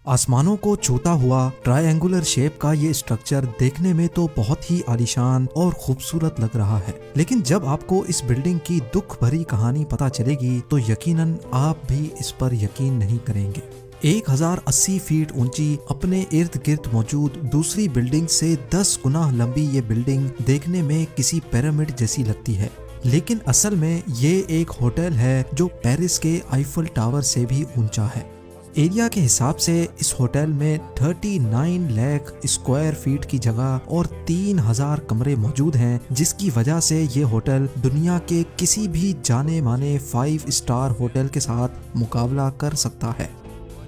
आसमानों को छूता हुआ ट्रायंगुलर शेप का ये स्ट्रक्चर देखने में तो बहुत ही आलीशान और खूबसूरत लग रहा है, लेकिन जब आपको इस बिल्डिंग की दुख भरी कहानी पता चलेगी तो यकीनन आप भी इस पर यकीन नहीं करेंगे। 1080 फीट ऊंची, अपने इर्द गिर्द मौजूद दूसरी बिल्डिंग से 10 गुना लंबी ये बिल्डिंग देखने में किसी पिरामिड जैसी लगती है, लेकिन असल में ये एक होटल है जो पेरिस के आईफल टावर से भी ऊंचा है। एरिया के हिसाब से इस होटल में 39 लाख स्क्वायर फीट की जगह और 3000 कमरे मौजूद हैं, जिसकी वजह से ये होटल दुनिया के किसी भी जाने माने 5 स्टार होटल के साथ मुकाबला कर सकता है।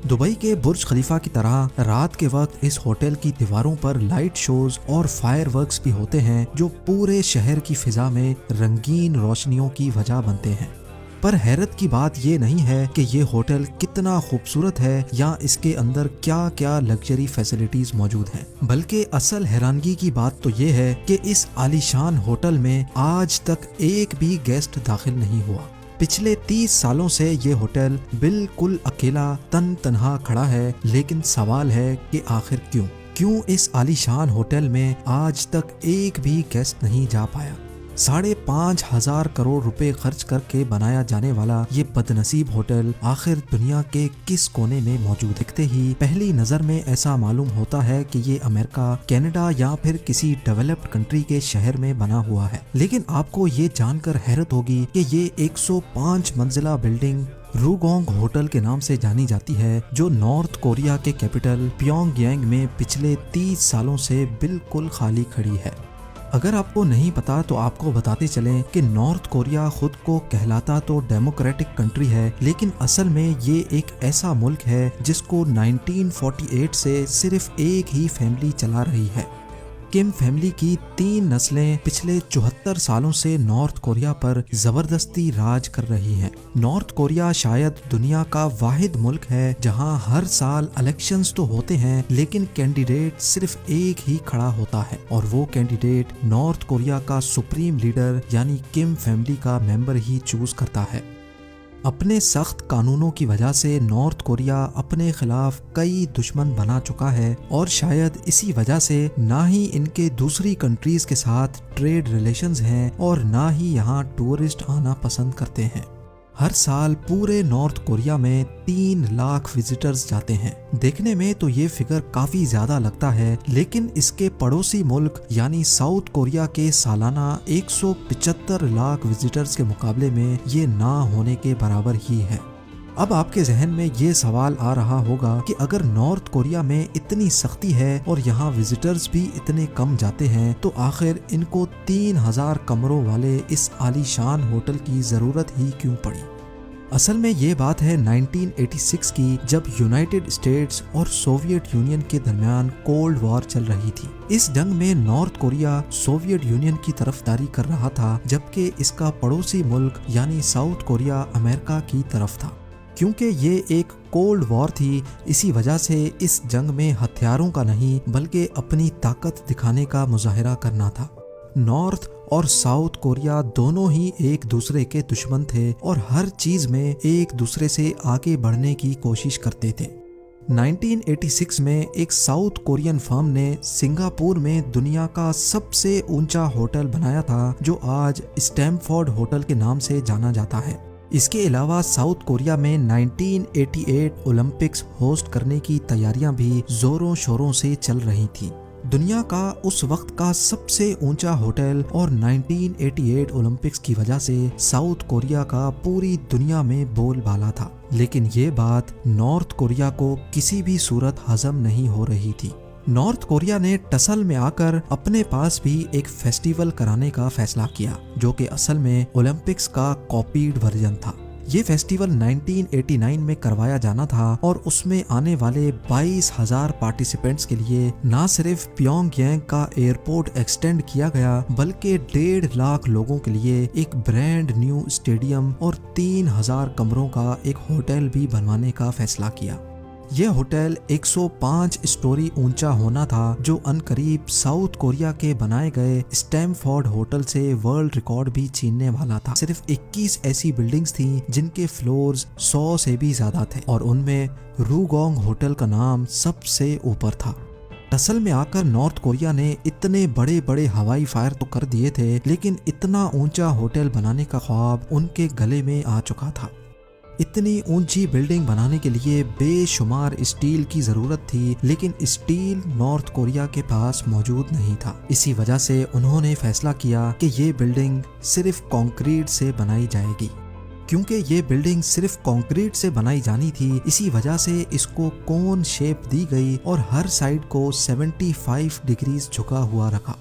दुबई के बुर्ज खलीफा की तरह रात के वक्त इस होटल की दीवारों पर लाइट शोज और फायरवर्क्स भी होते हैं, जो पूरे शहर की फिजा में रंगीन रोशनियों की वजह बनते हैं। पर हैरत की बात ये नहीं है कि ये होटल कितना खूबसूरत है या इसके अंदर क्या क्या लग्जरी फैसिलिटीज मौजूद हैं, बल्कि असल हैरानगी की बात तो ये है कि इस आलीशान होटल में आज तक एक भी गेस्ट दाखिल नहीं हुआ। पिछले 30 सालों से ये होटल बिल्कुल अकेला तन तनहा खड़ा है, लेकिन सवाल है कि आखिर क्यों इस आलीशान होटल में आज तक एक भी गेस्ट नहीं जा पाया। 5,500 करोड़ रुपए खर्च करके बनाया जाने वाला ये बदनसीब होटल आखिर दुनिया के किस कोने में मौजूद? दिखते ही पहली नजर में ऐसा मालूम होता है कि ये अमेरिका, कनाडा या फिर किसी डेवलप्ड कंट्री के शहर में बना हुआ है, लेकिन आपको ये जानकर हैरत होगी कि ये 105 मंजिला बिल्डिंग रूगोंग होटल के नाम से जानी जाती है, जो नॉर्थ कोरिया के कैपिटल प्योंगयांग में पिछले 30 सालों से बिल्कुल खाली खड़ी है। अगर आपको नहीं पता तो आपको बताते चलें कि नॉर्थ कोरिया खुद को कहलाता तो डेमोक्रेटिक कंट्री है, लेकिन असल में ये एक ऐसा मुल्क है जिसको 1948 से सिर्फ एक ही फैमिली चला रही है। किम फैमिली की 3 नस्लें पिछले 74 सालों से नॉर्थ कोरिया पर जबरदस्ती राज कर रही हैं। नॉर्थ कोरिया शायद दुनिया का वाहिद मुल्क है जहां हर साल इलेक्शंस तो होते हैं, लेकिन कैंडिडेट सिर्फ एक ही खड़ा होता है और वो कैंडिडेट नॉर्थ कोरिया का सुप्रीम लीडर यानी किम फैमिली का मेंबर ही चूज करता है। अपने सख्त कानूनों की वजह से नॉर्थ कोरिया अपने खिलाफ कई दुश्मन बना चुका है और शायद इसी वजह से ना ही इनके दूसरी कंट्रीज के साथ ट्रेड रिलेशंस हैं और ना ही यहाँ टूरिस्ट आना पसंद करते हैं। हर साल पूरे नॉर्थ कोरिया में 3 लाख विजिटर्स जाते हैं। देखने में तो ये फिगर काफी ज्यादा लगता है, लेकिन इसके पड़ोसी मुल्क यानी साउथ कोरिया के सालाना 175 लाख विजिटर्स के मुकाबले में ये ना होने के बराबर ही है। अब आपके जहन में ये सवाल आ रहा होगा कि अगर नॉर्थ कोरिया में इतनी सख्ती है और यहाँ विजिटर्स भी इतने कम जाते हैं, तो आखिर इनको 3000 कमरों वाले इस आलीशान होटल की जरूरत ही क्यों पड़ी? असल में ये बात है 1986 की, जब यूनाइटेड स्टेट्स और सोवियत यूनियन के दरमियान कोल्ड वॉर चल रही थी। इस जंग में नॉर्थ कोरिया सोवियत यूनियन की तरफदारी कर रहा था, जबकि इसका पड़ोसी मुल्क यानी साउथ कोरिया अमेरिका की तरफ था। क्योंकि ये एक कोल्ड वॉर थी, इसी वजह से इस जंग में हथियारों का नहीं बल्कि अपनी ताकत दिखाने का मुजाहिरा करना था। नॉर्थ और साउथ कोरिया दोनों ही एक दूसरे के दुश्मन थे और हर चीज में एक दूसरे से आगे बढ़ने की कोशिश करते थे। 1986 में एक साउथ कोरियन फर्म ने सिंगापुर में दुनिया का सबसे ऊंचा होटल बनाया था, जो आज स्टैमफोर्ड होटल के नाम से जाना जाता है। इसके अलावा साउथ कोरिया में 1988 ओलंपिक्स होस्ट करने की तैयारियां भी जोरों शोरों से चल रही थीं। दुनिया का उस वक्त का सबसे ऊंचा होटल और 1988 ओलंपिक्स की वजह से साउथ कोरिया का पूरी दुनिया में बोलबाला था, लेकिन ये बात नॉर्थ कोरिया को किसी भी सूरत हजम नहीं हो रही थी। नॉर्थ कोरिया ने टसल में आकर अपने पास भी एक फेस्टिवल कराने का फैसला किया, जो कि असल में ओलंपिक्स का कॉपीड वर्जन था। ये फेस्टिवल 1989 में करवाया जाना था और उसमें आने वाले 22,000 पार्टिसिपेंट्स के लिए ना सिर्फ प्योंगयांग का एयरपोर्ट एक्सटेंड किया गया, बल्कि 1.5 लाख लोगों के लिए एक ब्रांड न्यू स्टेडियम और 3000 कमरों का एक होटल भी बनवाने का फैसला किया। ये होटल 105 स्टोरी ऊंचा होना था, जो अनकरीब साउथ कोरिया के बनाए गए स्टैमफोर्ड होटल से वर्ल्ड रिकॉर्ड भी छीनने वाला था। सिर्फ 21 ऐसी बिल्डिंग्स थी जिनके फ्लोर्स 100 से भी ज्यादा थे और उनमें रूगोंग होटल का नाम सबसे ऊपर था। असल में आकर नॉर्थ कोरिया ने इतने बड़े बड़े हवाई फायर तो कर दिए थे, लेकिन इतना ऊंचा होटल बनाने का ख्वाब उनके गले में आ चुका था। इतनी ऊंची बिल्डिंग बनाने के लिए बेशुमार स्टील की जरूरत थी, लेकिन स्टील नॉर्थ कोरिया के पास मौजूद नहीं था। इसी वजह से उन्होंने फैसला किया कि ये बिल्डिंग सिर्फ कंक्रीट से बनाई जाएगी। क्योंकि ये बिल्डिंग सिर्फ कंक्रीट से बनाई जानी थी, इसी वजह से इसको कोन शेप दी गई और हर साइड को 75 डिग्रीज झुका हुआ रखा।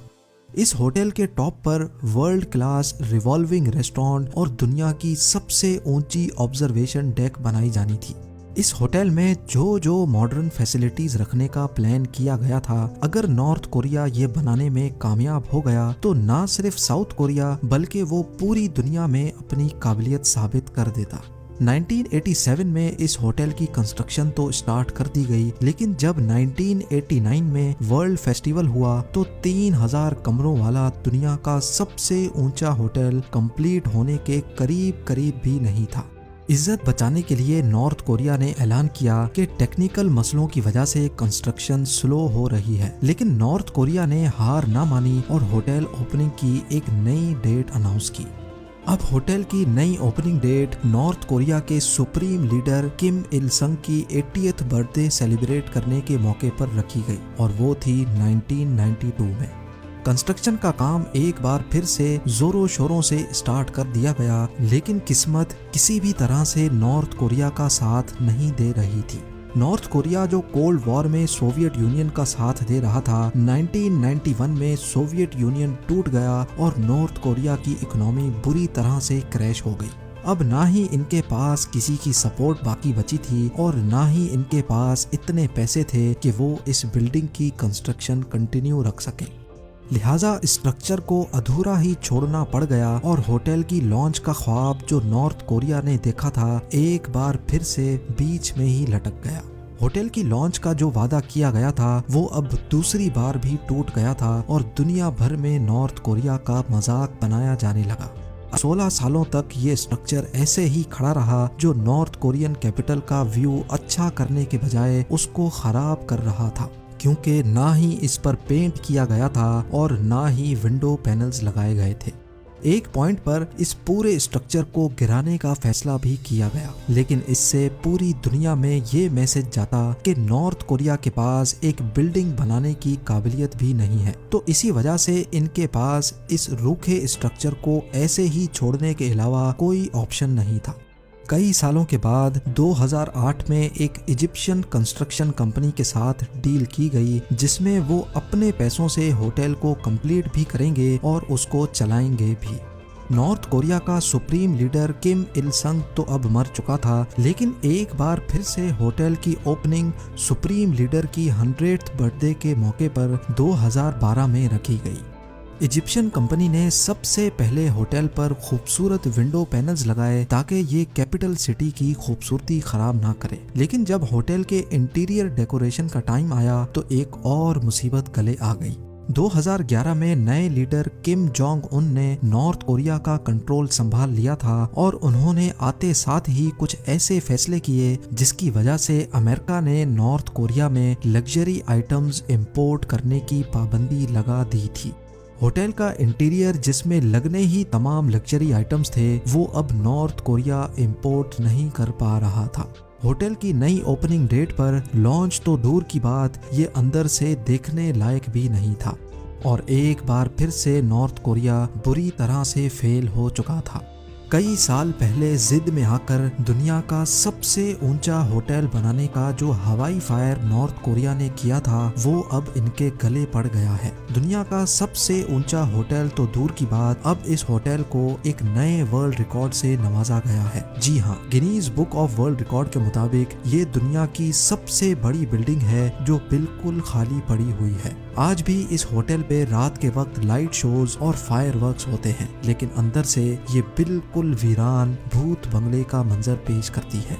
इस होटल के टॉप पर वर्ल्ड क्लास रिवॉल्विंग रेस्टोरेंट और दुनिया की सबसे ऊंची ऑब्जर्वेशन डेक बनाई जानी थी। इस होटल में जो मॉडर्न फैसिलिटीज रखने का प्लान किया गया था, अगर नॉर्थ कोरिया ये बनाने में कामयाब हो गया तो ना सिर्फ साउथ कोरिया बल्कि वो पूरी दुनिया में अपनी काबिलियत साबित कर देता। 1987 में इस होटल की कंस्ट्रक्शन तो स्टार्ट कर दी गई, लेकिन जब 1989 में वर्ल्ड फेस्टिवल हुआ तो 3000 कमरों वाला दुनिया का सबसे ऊंचा होटल कंप्लीट होने के करीब भी नहीं था। इज्जत बचाने के लिए नॉर्थ कोरिया ने ऐलान किया कि टेक्निकल मसलों की वजह से कंस्ट्रक्शन स्लो हो रही है, लेकिन नॉर्थ कोरिया ने हार ना मानी और होटल ओपनिंग की एक नई डेट अनाउंस की। अब होटल की नई ओपनिंग डेट नॉर्थ कोरिया के सुप्रीम लीडर किम इल संग की 80th बर्थडे सेलिब्रेट करने के मौके पर रखी गई और वो थी 1992 में। कंस्ट्रक्शन का काम एक बार फिर से जोरों शोरों से स्टार्ट कर दिया गया, लेकिन किस्मत किसी भी तरह से नॉर्थ कोरिया का साथ नहीं दे रही थी। नॉर्थ कोरिया जो कोल्ड वॉर में सोवियत यूनियन का साथ दे रहा था, 1991 में सोवियत यूनियन टूट गया और नॉर्थ कोरिया की इकोनॉमी बुरी तरह से क्रैश हो गई। अब ना ही इनके पास किसी की सपोर्ट बाकी बची थी और ना ही इनके पास इतने पैसे थे कि वो इस बिल्डिंग की कंस्ट्रक्शन कंटिन्यू रख सकें। लिहाजा स्ट्रक्चर को अधूरा ही छोड़ना पड़ गया और होटल की लॉन्च का ख्वाब जो नॉर्थ कोरिया ने देखा था, एक बार फिर से बीच में ही लटक गया। होटल की लॉन्च का जो वादा किया गया था वो अब दूसरी बार भी टूट गया था और दुनिया भर में नॉर्थ कोरिया का मजाक बनाया जाने लगा। 16 सालों तक ये स्ट्रक्चर ऐसे ही खड़ा रहा, जो नॉर्थ कोरियन कैपिटल का व्यू अच्छा करने के बजाय उसको खराब कर रहा था, क्योंकि ना ही इस पर पेंट किया गया था और ना ही विंडो पैनल्स लगाए गए थे। एक पॉइंट पर इस पूरे स्ट्रक्चर को गिराने का फैसला भी किया गया, लेकिन इससे पूरी दुनिया में ये मैसेज जाता कि नॉर्थ कोरिया के पास एक बिल्डिंग बनाने की काबिलियत भी नहीं है। तो इसी वजह से इनके पास इस रूखे स्ट्रक्चर को ऐसे ही छोड़ने के अलावा कोई ऑप्शन नहीं था। कई सालों के बाद 2008 में एक इजिप्शियन कंस्ट्रक्शन कंपनी के साथ डील की गई, जिसमें वो अपने पैसों से होटल को कंप्लीट भी करेंगे और उसको चलाएंगे भी। नॉर्थ कोरिया का सुप्रीम लीडर किम इल संग तो अब मर चुका था, लेकिन एक बार फिर से होटल की ओपनिंग सुप्रीम लीडर की 100th बर्थडे के मौके पर 2012 में रखी गई। इजिप्शियन कंपनी ने सबसे पहले होटल पर खूबसूरत विंडो पैनल्स लगाए ताकि ये कैपिटल सिटी की खूबसूरती खराब ना करे, लेकिन जब होटल के इंटीरियर डेकोरेशन का टाइम आया तो एक और मुसीबत गले आ गई। 2011 में नए लीडर किम जोंग उन ने नॉर्थ कोरिया का कंट्रोल संभाल लिया था और उन्होंने आते साथ ही कुछ ऐसे फैसले किए जिसकी वजह से अमेरिका ने नॉर्थ कोरिया में लग्जरी आइटम्स इंपोर्ट करने की पाबंदी लगा दी थी। होटल का इंटीरियर जिसमें लगने ही तमाम लग्जरी आइटम्स थे, वो अब नॉर्थ कोरिया इंपोर्ट नहीं कर पा रहा था। होटल की नई ओपनिंग डेट पर लॉन्च तो दूर की बात, ये अंदर से देखने लायक भी नहीं था और एक बार फिर से नॉर्थ कोरिया बुरी तरह से फेल हो चुका था। कई साल पहले जिद में आकर दुनिया का सबसे ऊंचा होटल बनाने का जो हवाई फायर नॉर्थ कोरिया ने किया था, वो अब इनके गले पड़ गया है। दुनिया का सबसे ऊंचा होटल तो दूर की बात, अब इस होटल को एक नए वर्ल्ड रिकॉर्ड से नवाजा गया है। जी हाँ, Guinness book of world record के मुताबिक ये दुनिया की सबसे बड़ी बिल्डिंग है जो बिल्कुल खाली पड़ी हुई है। आज भी इस होटल पे रात के वक्त लाइट शोज और फायरवर्क्स होते हैं, लेकिन अंदर से ये बिल्कुल वीरान भूत बंगले का मंजर पेश करती है।